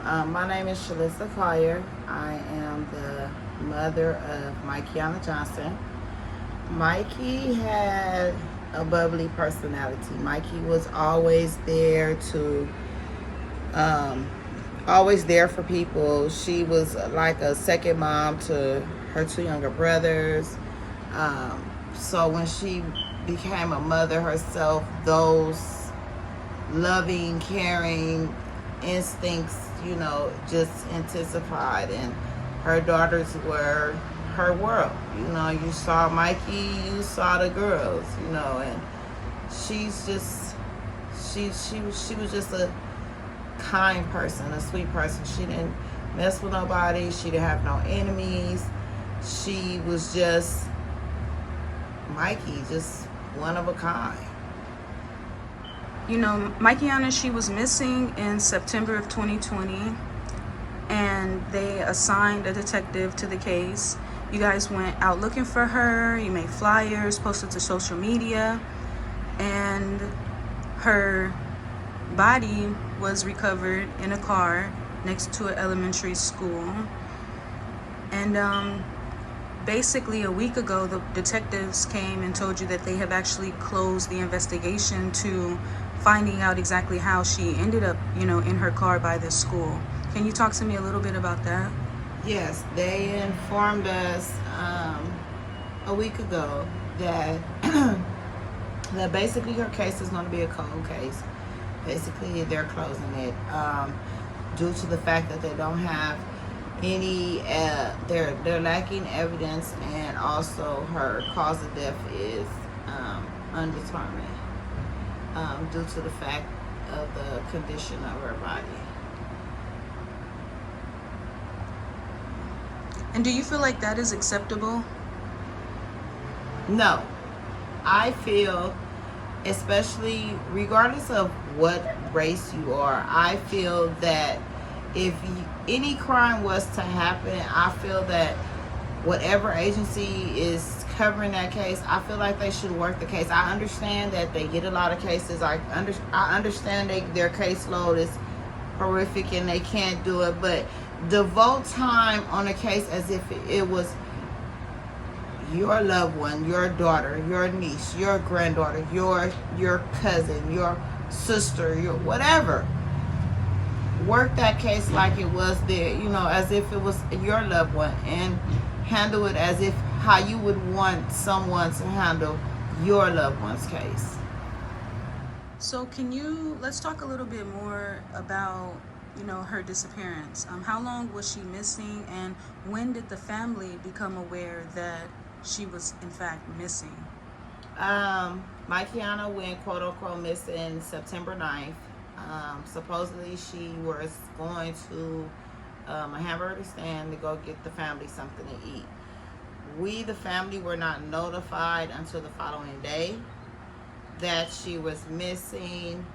My name is Shalissa Collier. I am the mother of Mikeona Johnson. Mikey had a bubbly personality. Mikey was um, always there for people. She was like a second mom to her two younger brothers. So when she became a mother herself, those loving, caring instincts, just intensified. And her daughters were her world. You saw Mikey, you saw the girls, and she's just, she was just a kind person, a sweet person. She didn't mess with nobody. She didn't have no enemies. She was just Mikey, just one of a kind. Mikeona, she was missing in September of 2020, and they assigned a detective to the case. You guys went out looking for her, you made flyers, posted to social media, and her body was recovered in a car next to an elementary school. And basically a week ago, the detectives came and told you that they have actually closed the investigation to finding out exactly how she ended up, in her car by this school. Can you talk to me a little bit about that? Yes, they informed us a week ago that that basically her case is going to be a cold case. Basically, they're closing it due to the fact that they don't have any. They're lacking evidence, and also her cause of death is undetermined due to the fact of the condition of her body. And do you feel like that is acceptable? No, I feel, especially regardless of what race you are, I feel that if any crime was to happen, I feel that whatever agency is covering that case, I feel like they should work the case. I understand that they get a lot of cases. I understand their caseload is horrific and they can't do it, but devote time on a case as if it was your loved one, your daughter, your niece, your granddaughter, your cousin, your sister, your whatever. Work that case like it was as if it was your loved one, and handle it as if how you would want someone to handle your loved one's case. So let's talk a little bit more about, her disappearance. How long was she missing, and when did the family become aware that she was in fact missing? Mikeona went quote unquote missing September 9th. Supposedly she was going to a hamburger stand to go get the family something to eat. We, the family, were not notified until the following day that she was missing.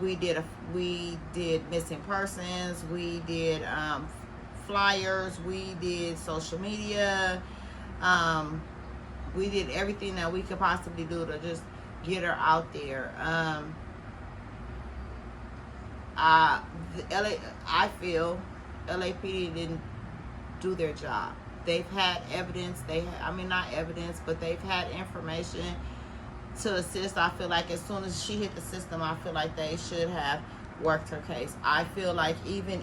We did missing persons. We did flyers. We did social media. We did everything that we could possibly do to just get her out there. I feel LAPD didn't do their job. They've had evidence. Not evidence, but they've had information to assist. I feel like as soon as she hit the system, I feel like they should have worked her case. I feel like even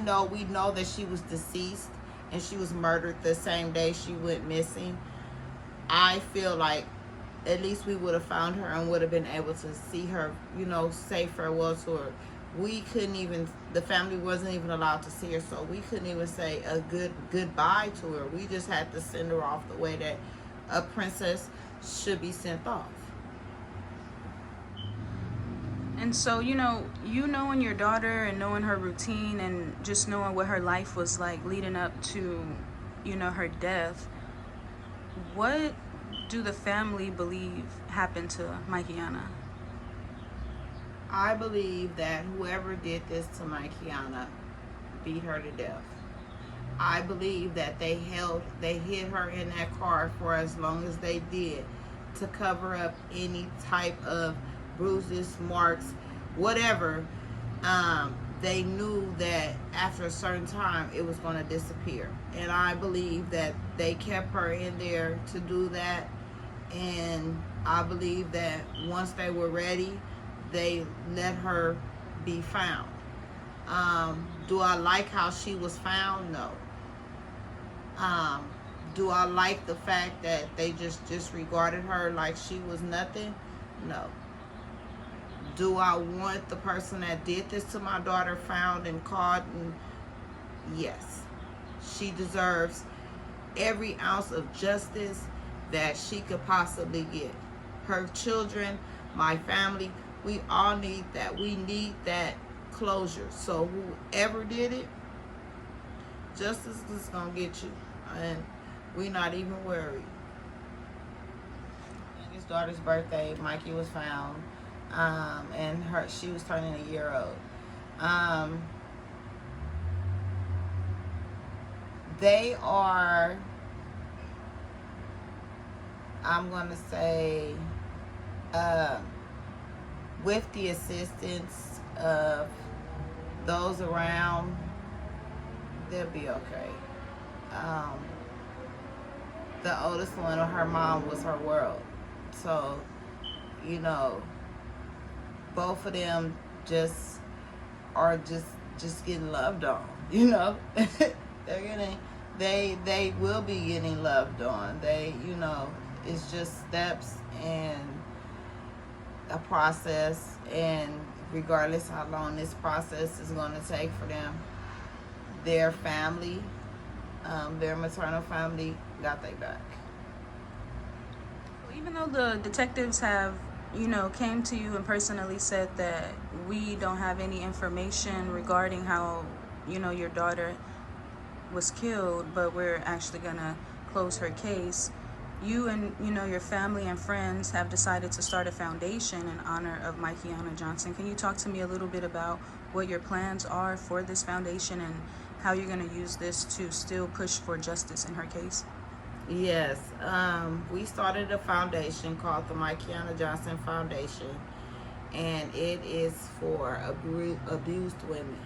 though we know that she was deceased and she was murdered the same day she went missing, I feel like at least we would have found her and would have been able to see her, say farewell to her. The family wasn't even allowed to see her, so we couldn't even say a goodbye to her. We just had to send her off the way that a princess should be sent off. And so, knowing your daughter and knowing her routine and just knowing what her life was like leading up to, her death, what do the family believe happened to Mikeona? I believe that whoever did this to Mikeona beat her to death. I believe that they hid her in that car for as long as they did to cover up any type of bruises, marks, whatever. They knew that after a certain time it was going to disappear, and I believe that they kept her in there to do that. And I believe that once they were ready, they let her be found. Do I like how she was found? No. Do I like the fact that they just disregarded her like she was nothing? No. Do I want the person that did this to my daughter found and caught? And yes. She deserves every ounce of justice that she could possibly get. Her children, my family, we all need that. We need that closure. So whoever did it, justice is going to get you. And we're not even worried. His daughter's birthday, Mikey was found. And she was turning a year old. They are, I'm going to say, with the assistance of those around, they'll be okay. The oldest one, her mom, was her world. So, you know, both of them just are just getting loved on, you know. They will be getting loved on. It's just steps and a process, and regardless how long this process is going to take for them, their family, their maternal family, got their back. Even though the detectives have, came to you and personally said that we don't have any information regarding how, your daughter was killed, but we're actually gonna close her case, you and your family and friends have decided to start a foundation in honor of Mikeona Johnson. Can you talk to me a little bit about what your plans are for this foundation and how you're going to use this to still push for justice in her case? Yes, we started a foundation called the Mikeona Johnson Foundation, and it is for abused women.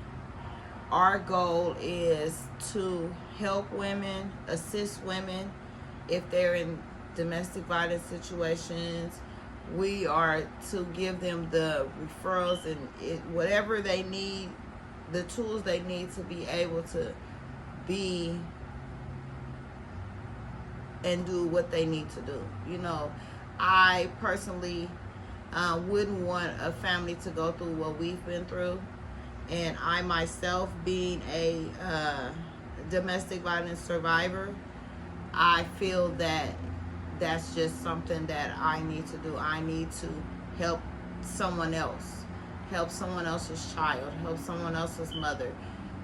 Our goal is to help women, assist women if they're in domestic violence situations. We are to give them the referrals and whatever they need, the tools they need to be able to be and do what they need to do. I personally wouldn't want a family to go through what we've been through. And I myself, being a domestic violence survivor, I feel that that's just something that I need to do. I need to help someone else, help someone else's child, help someone else's mother.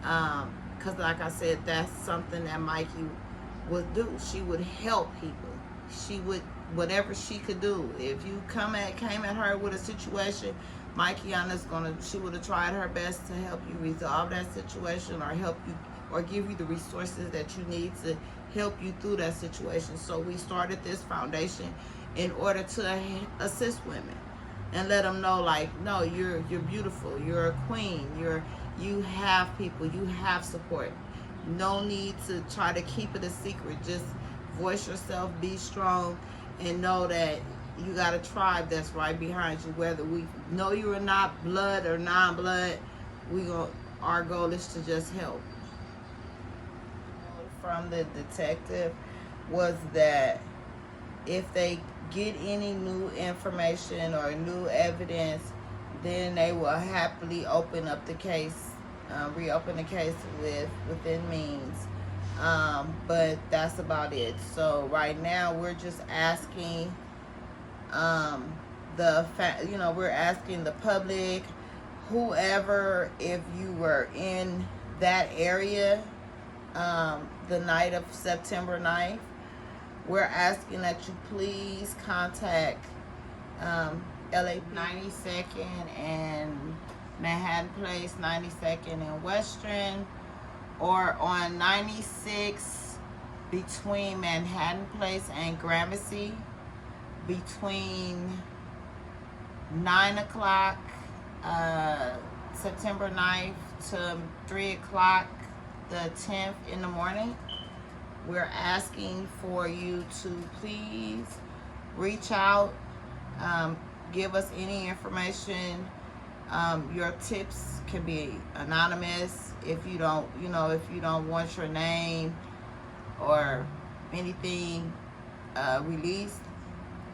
Because like I said, that's something that Mikey would do. She would help people. She would, whatever she could do. If you came at her with a situation, she would have tried her best to help you resolve that situation, or help you, or give you the resources that you need to help you through that situation. So we started this foundation in order to assist women and let them know, like, no, you're beautiful, you're a queen, you have people, you have support. No need to try to keep it a secret. Just voice yourself, be strong, and know that you got a tribe that's right behind you. Whether we know you are not blood or non-blood, our goal is to just help. From the detective was that if they get any new information or new evidence, then they will happily open up the case, reopen the case within means. But that's about it. So right now we're just asking we're asking the public, whoever, if you were in that area the night of September 9th, we're asking that you please contact LA 92nd and Manhattan Place, 92nd and Western, or on 96 between Manhattan Place and Gramercy, between 9 o'clock, September 9th to 3 o'clock, the 10th in the morning. We're asking for you to please reach out, give us any information. Your tips can be anonymous if you don't, if you don't want your name or anything released.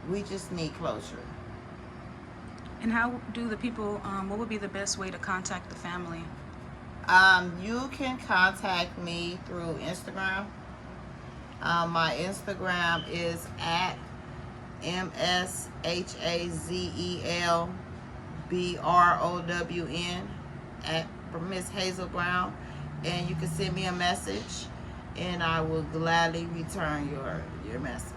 We just need closure. And how do the people, what would be the best way to contact the family? You can contact me through Instagram. My Instagram is at MSHAZELBROWN at Miss Hazel Brown, and you can send me a message, and I will gladly return your message.